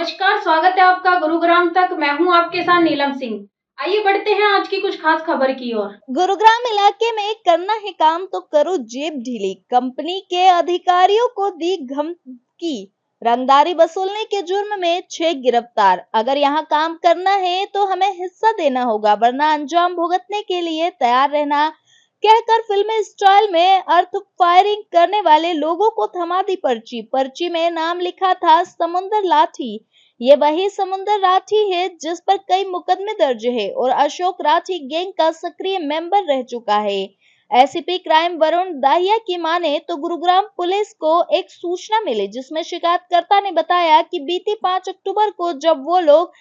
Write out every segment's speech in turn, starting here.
नमस्कार, स्वागत है आपका गुरुग्राम तक। मैं हूं आपके साथ नीलम सिंह। आइए बढ़ते हैं आज की कुछ खास खबर की ओर। गुरुग्राम इलाके में करना है काम तो करो जेब ढीली। कंपनी के अधिकारियों को दी धमकी। रंगदारी वसूलने के जुर्म में 6 गिरफ्तार। अगर यहाँ काम करना है तो हमें हिस्सा देना होगा, वरना अंजाम भुगतने के लिए तैयार रहना, कहकर फिल्मी स्टाइल में अर्थ फायरिंग करने वाले लोगों को थमा दी पर्ची। पर्ची में नाम लिखा था समुंदर लाठी। ये वही समुंदर राठी है जिस पर कई मुकदमे दर्ज है और अशोक राठी गैंग का सक्रिय मेंबर रह चुका है। एसीपी क्राइम वरुण दाहिया की माने तो गुरुग्राम पुलिस को एक सूचना मिली, जिसमें शिकायतकर्ता ने बताया कि बीती 5 अक्टूबर को जब वो लोग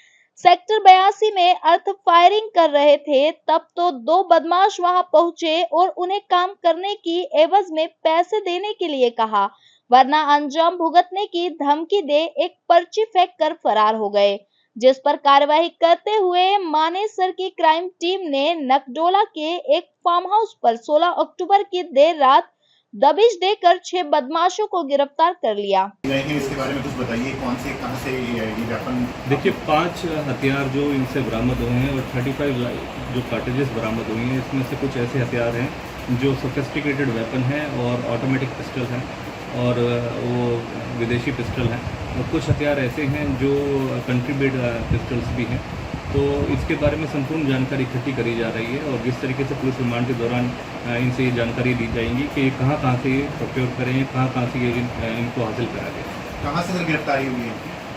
सेक्टर 82 में अर्थ फायरिंग कर रहे थे, तब तो 2 बदमाश वहां पहुंचे और उन्हें काम करने की एवज में पैसे देने के लिए कहा, वरना अंजाम भुगतने की धमकी दे एक पर्ची फेंक कर फरार हो गए। जिस पर कार्रवाई करते हुए मानेसर की क्राइम टीम ने नकडोला के एक फार्म हाउस पर 16 अक्टूबर की देर रात दबिश देकर 6 बदमाशों को गिरफ्तार कर लिया। इसके बारे में कुछ बताइए, कौन से कहां से ये वेपन? देखिए, 5 हथियार जो इनसे बरामद हुए हैं और 35 जो कार्टेजेस बरामद हुई हैं, इसमें से कुछ ऐसे हथियार हैं जो सोफिस्टिकेटेड वेपन हैं और ऑटोमेटिक पिस्टल हैं और वो विदेशी पिस्टल हैं, और कुछ हथियार ऐसे हैं जो कंट्री मेड पिस्टल्स भी हैं। तो इसके बारे में संपूर्ण जानकारी इकट्ठी करी जा रही है और जिस तरीके से पुलिस रिमांड के दौरान इनसे ये जानकारी दी जाएगी कि कहाँ से ये प्रोक्योर करें, कहाँ से ये इनको हासिल करा गया। कहाँ से गिरफ्तारी हुई है?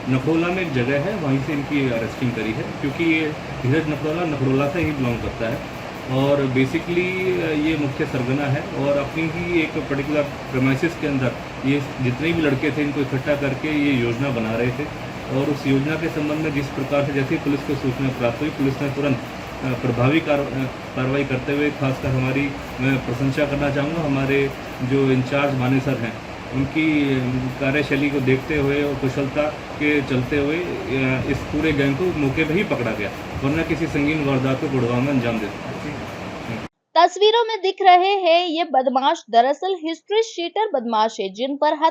नखोला में एक जगह है, वहीं से इनकी अरेस्टिंग करी है, क्योंकि ये धीरज नखरोला से ही बिलोंग करता है और बेसिकली ये मुख्य सरगना है और अपनी ही एक पर्टिकुलर प्रेमाइसिस के अंदर ये जितने भी लड़के थे इनको इकट्ठा करके ये योजना बना रहे थे। और उस योजना के संबंध में जिस प्रकार से जैसे ही पुलिस को सूचना प्राप्त हुई, पुलिस ने तुरंत प्रभावी कार्रवाई करते हुए, खासकर हमारी मैं प्रशंसा करना चाहूँगा हमारे जो इंचार्ज मानेसर हैं, उनकी कार्यशैली को देखते हुए और कुशलता के चलते हुए इस पूरे गैंग को मौके पर ही पकड़ा गया, वरना किसी संगीन वारदात को गुड़गांव में अंजाम देते। तस्वीरों में दिख रहे हैं ये बदमाश दरअसल हिस्ट्री शीटर बदमाश है, जिन पर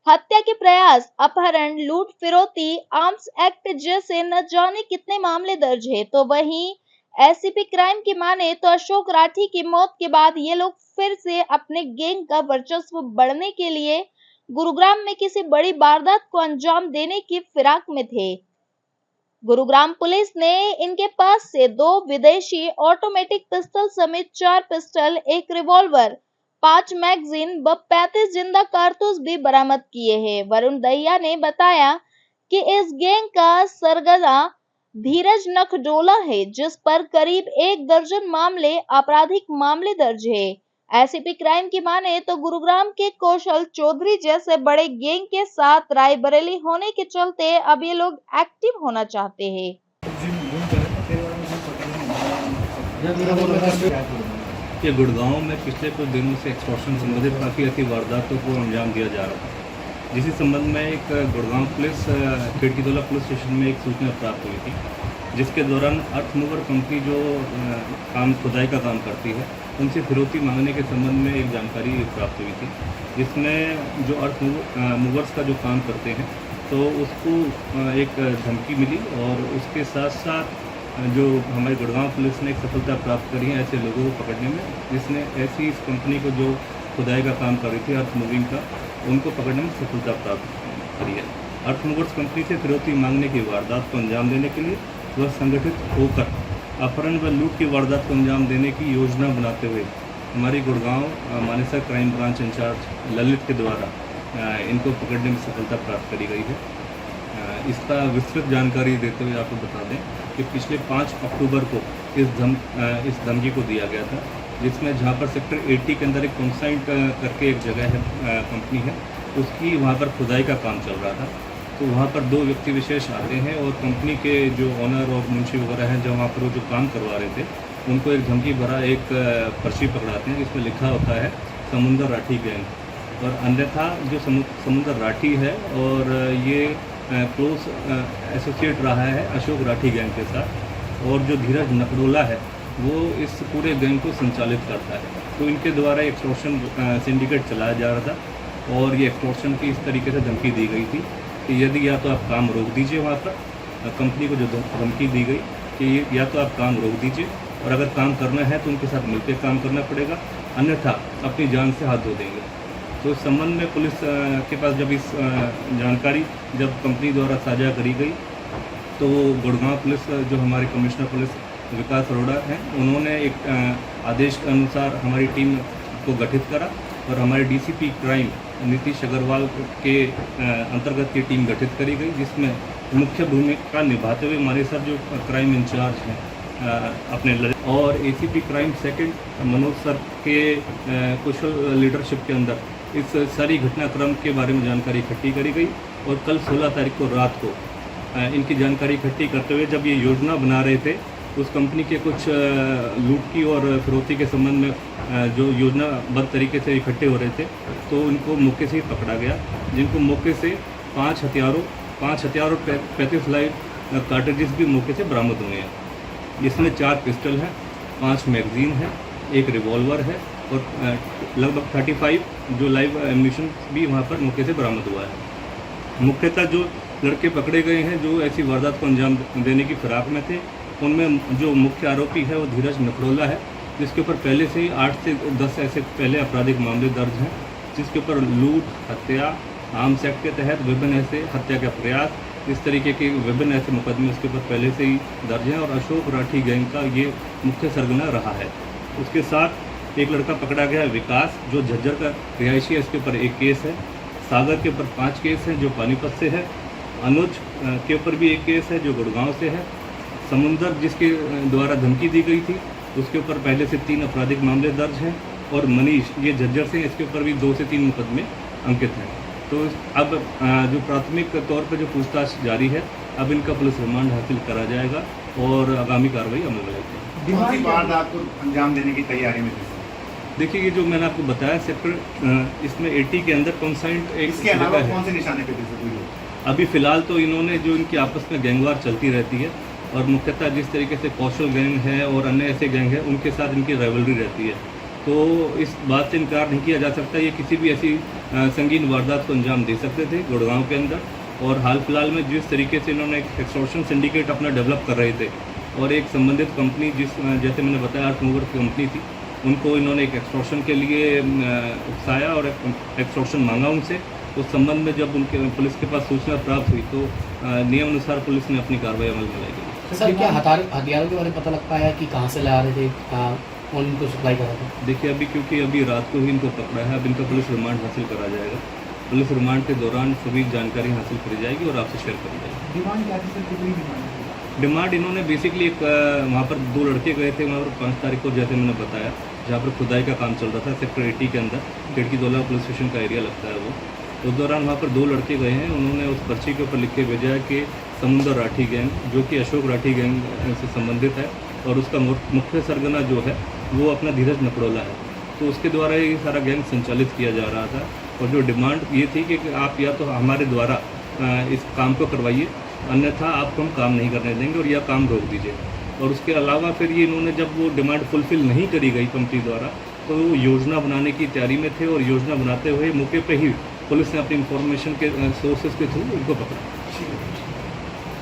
हत्या के प्रयास, अपहरण, लूट, फिरौती, आर्म्स एक्ट जैसे न जाने कितने मामले दर्ज है। तो वहीं एसीपी क्राइम की माने तो अशोक राठी की मौत के बाद ये लोग फिर से अपने गैंग का वर्चस्व बढ़ने के लिए गुरुग्राम में किसी बड़ी वारदात को अंजाम देने की फिराक में थे। गुरुग्राम पुलिस ने इनके पास से 2 विदेशी ऑटोमेटिक पिस्टल समेत 4 पिस्टल, 1 रिवॉल्वर, 5 मैगजीन व 35 जिंदा कारतूस भी बरामद किए हैं। वरुण दहिया ने बताया कि इस गैंग का सरगना धीरज नखडोला है, जिस पर करीब 1 दर्जन आपराधिक मामले दर्ज है। एसीपी क्राइम की माने तो गुरुग्राम के कौशल चौधरी जैसे बड़े गैंग के साथ रायबरेली होने के चलते अब ये लोग एक्टिव होना चाहते हैं। ये गुड़गांव में पिछले कुछ दिनों से एक्सटॉर्शन संबंधित काफ़ी ऐसी वारदातों को अंजाम दिया जा रहा था, जिसी संबंध में एक गुड़गांव पुलिस खिड़कीतोला पुलिस स्टेशन में एक सूचना प्राप्त हुई थी, जिसके दौरान अर्थ मूवर कंपनी जो खुदाई का काम करती है, उनसे फिरौती मांगने के संबंध में एक जानकारी प्राप्त हुई थी, जिसमें जो अर्थ मूवर्स का जो काम करते हैं तो उसको एक धमकी मिली और उसके साथ साथ जो हमारी गुड़गांव पुलिस ने एक सफलता प्राप्त करी है ऐसे लोगों को पकड़ने में, जिसने ऐसी इस कंपनी को जो खुदाई का काम कर रही थी अर्थ मूविंग का, उनको पकड़ने में सफलता प्राप्त करी है। अर्थ मूवर्स कंपनी से फिरौती मांगने की वारदात को अंजाम देने के लिए वह संगठित होकर अपहरण व लूट की वारदात को अंजाम देने की योजना बनाते हुए हमारी Gurgaon Manesar crime branch incharge Lalit के द्वारा इनको पकड़ने में सफलता प्राप्त करी गई है। इसका विस्तृत जानकारी देते हुए आपको बता दें कि पिछले 5 अक्टूबर को इस धमकी को दिया गया था, जिसमें जहां पर सेक्टर 80 के अंदर एक कॉन्साइंट करके एक जगह है, कंपनी है, उसकी वहां पर खुदाई का काम चल रहा था। तो वहां पर 2 व्यक्ति विशेष आते हैं और कंपनी के जो ऑनर और मुंशी वगैरह हैं, जब वहाँ पर वो जो काम करवा रहे थे, उनको एक धमकी भरा एक पर्ची पकड़ाते हैं जिसमें लिखा होता है समुंदर राठी गैंग, और अन्यथा जो समुंदर राठी है और ये क्लोज एसोसिएट रहा है अशोक राठी गैंग के साथ, और जो धीरज नकडोला है वो इस पूरे गैंग को संचालित करता है। तो इनके द्वारा एक्सटॉर्शन सिंडिकेट चलाया जा रहा था और ये एक्सटॉर्शन की इस तरीके से धमकी दी गई थी कि यदि या तो आप काम रोक दीजिए वहाँ पर, कंपनी को जो धमकी दी गई कि या तो आप काम रोक दीजिए और अगर काम करना है तो उनके साथ मिलकर काम करना पड़ेगा, अन्यथा अपनी जान से हाथ धो देंगे। तो इस संबंध में पुलिस के पास जब इस जानकारी जब कंपनी द्वारा साझा करी गई तो गुड़गांव पुलिस जो हमारे कमिश्नर पुलिस विकास अरोड़ा हैं, उन्होंने एक आदेश के अनुसार हमारी टीम को गठित करा और हमारे डीसीपी क्राइम नीतीश अग्रवाल के अंतर्गत की टीम गठित करी गई, जिसमें मुख्य भूमिका निभाते हुए हमारे साथ जो क्राइम इंचार्ज हैं अपने और ACP crime second Manoj sir के कुशल लीडरशिप के अंदर इस सारी घटनाक्रम के बारे में जानकारी इकट्ठी करी गई और कल 16 तारीख को रात को इनकी जानकारी इकट्ठी करते हुए जब ये योजना बना रहे थे उस कंपनी के कुछ लूट की और फिरौती के संबंध में जो योजनाबद्ध तरीके से इकट्ठे हो रहे थे, तो इनको मौके से ही पकड़ा गया, जिनको मौके से 5 हथियार और 35 लाइव कार्ट्रिजेस भी मौके से बरामद हुए हैं, जिसमें 4 पिस्टल हैं, 5 मैगजीन है, 1 रिवॉल्वर है और लगभग 35 जो लाइव एम्यूनिशन भी वहाँ पर मौके से बरामद हुआ है। मुख्यतः जो लड़के पकड़े गए हैं जो ऐसी वारदात को अंजाम देने की फिराक में थे, उनमें जो मुख्य आरोपी है वो धीरज नखड़ोला है, जिसके ऊपर पहले से ही 8 से 10 ऐसे पहले आपराधिक मामले दर्ज हैं, जिसके ऊपर लूट, हत्या, आर्म्स एक्ट के तहत विभिन्न ऐसे हत्या का प्रयास, इस तरीके के विभिन्न ऐसे मुकदमे उसके ऊपर पहले से ही दर्ज हैं और अशोक राठी गैंग का ये मुख्य सरगना रहा है। उसके साथ एक लड़का पकड़ा गया है विकास, जो झज्जर का रिहायशी है, इसके ऊपर 1 केस है। सागर के ऊपर 5 केस हैं जो पानीपत से है। अनुज के ऊपर भी 1 केस है जो गुड़गांव से है। समुंदर जिसके द्वारा धमकी दी गई थी उसके ऊपर पहले से 3 आपराधिक मामले दर्ज हैं और मनीष ये झज्जर से, इसके ऊपर भी 2 से 3 मुकदमे अंकित हैं। तो अब जो प्राथमिक तौर पर जो पूछताछ जारी है, अब इनका पुलिस रिमांड हासिल करा जाएगा और आगामी कार्रवाई अमल में लाएगी। कौन सी वारदात को अंजाम देने की तैयारी में थे? देखिए, ये जो मैंने आपको बताया सेक्टर इसमें 80 के अंदर कॉन्साइंट एक इसके अलावा कौन से निशाने पे थे कोई लोग? अभी फिलहाल तो इन्होंने जो इनकी आपस में गैंगवार चलती रहती है और मुख्यतः जिस तरीके से कौशल गैंग है और अन्य ऐसे गैंग है उनके साथ इनकी राइवलरी रहती है, तो इस बात से इनकार नहीं किया जा सकता ये किसी भी ऐसी संगीन वारदात को अंजाम दे सकते थे गुड़गांव के अंदर। और हाल फिलहाल में जिस तरीके से इन्होंने एक एक्सटॉर्शन सिंडिकेट अपना डेवलप कर रहे थे और एक संबंधित कंपनी जैसे मैंने बताया अर्थ मूवर की कंपनी थी, उनको इन्होंने एक एक्सटॉर्शन के लिए उकसाया और एक्सटॉर्शन मांगा उनसे। उस संबंध में जब उनके पुलिस के पास सूचना प्राप्त हुई तो नियम अनुसार पुलिस ने अपनी कार्रवाई अमल में लाई। सर, क्या हथियारों के बारे में पता लग पाया कि कहाँ से ला रहे थे, कौन इनको सप्लाई कर रहा था? देखिए, अभी क्योंकि अभी रात को ही इनको पकड़ा है, अब इनका पुलिस रिमांड हासिल करा जाएगा। पुलिस रिमांड के दौरान सभी जानकारी हासिल करी जाएगी और आपसे शेयर करी जाएगी। डिमांड क्या थी सर? कितनी डिमांड? डिमांड इन्होंने बेसिकली एक वहाँ पर 2 लड़के गए थे वहाँ पर 5 तारीख को, जैसे मैंने बताया, जहाँ पर खुदाई का काम चल रहा था सेक्टर 80 के अंदर, खिड़कीदोला पुलिस स्टेशन का एरिया लगता है वो। उस दौरान वहाँ पर 2 लड़के गए हैं, उन्होंने उस पर्ची के ऊपर लिख के भेजा है कि समुंदर राठी गैंग, जो कि अशोक राठी गैंग से संबंधित है और उसका मुख्य सरगना जो है वो अपना धीरज नखड़ोला है, तो उसके द्वारा ये सारा गैंग संचालित किया जा रहा था। और जो डिमांड ये थी कि आप या तो हमारे द्वारा इस काम को करवाइए, अन्यथा आपको हम काम नहीं करने देंगे और यह काम रोक दीजिए। और उसके अलावा फिर ये इन्होंने जब वो डिमांड फुलफिल नहीं करी गई कंपनी द्वारा, तो वो योजना बनाने की तैयारी में थे और योजना बनाते हुए मौके पे ही पुलिस ने अपनी इंफॉर्मेशन के सोर्सेज के थ्रू इनको पकड़ा।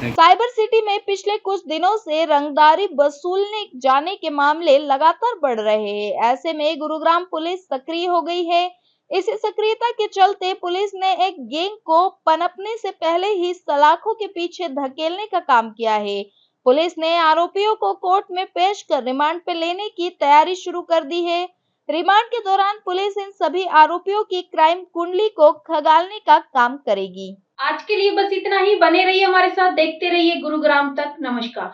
साइबर सिटी में पिछले कुछ दिनों से रंगदारी वसूलने जाने के मामले लगातार बढ़ रहे हैं। ऐसे में गुरुग्राम पुलिस सक्रिय हो गई है। इसी सक्रियता के चलते पुलिस ने एक गैंग को पनपने से पहले ही सलाखों के पीछे धकेलने का काम किया है। पुलिस ने आरोपियों को कोर्ट में पेश कर रिमांड पे लेने की तैयारी शुरू कर दी है। रिमांड के दौरान पुलिस इन सभी आरोपियों की क्राइम कुंडली को खंगालने का काम करेगी। आज के लिए बस इतना ही। बने रहिए हमारे साथ, देखते रहिए गुरुग्राम तक। नमस्कार।